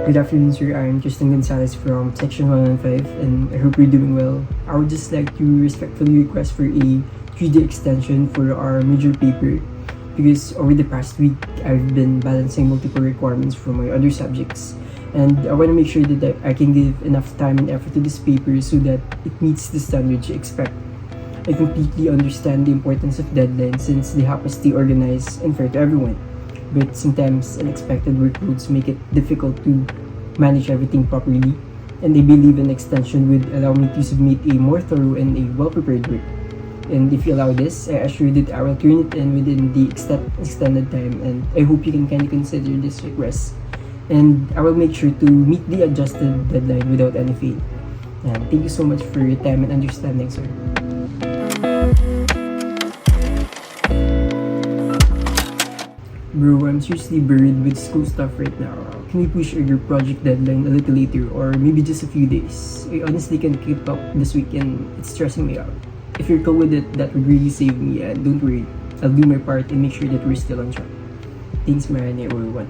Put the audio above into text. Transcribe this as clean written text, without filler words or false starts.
Good afternoon, sir. I'm Tristan Gonzalez from Section 115, and I hope you're doing well. I would just like to respectfully request for a 3-day extension for our major paper because over the past week, I've been balancing multiple requirements from my other subjects. And I want to make sure that I can give enough time and effort to this paper so that it meets the standards you expect. I completely understand the importance of deadlines since they help us stay organized and fair to everyone. But sometimes unexpected workloads make it difficult to manage everything properly, and I believe an extension would allow me to submit a more thorough and a well-prepared work. And if you allow this, I assure that I will turn it in within the extended time, and I hope you can kindly consider this request. And I will make sure to meet the adjusted deadline without any fail. And thank you so much for your time and understanding, sir. Bro, I'm seriously buried with school stuff right now. Can we push your project deadline a little later or maybe just a few days? I honestly can't keep up this week and it's stressing me out. If you're cool with it, that would really save me, and don't worry, I'll do my part and make sure that we're still on track. Thanks man, everyone.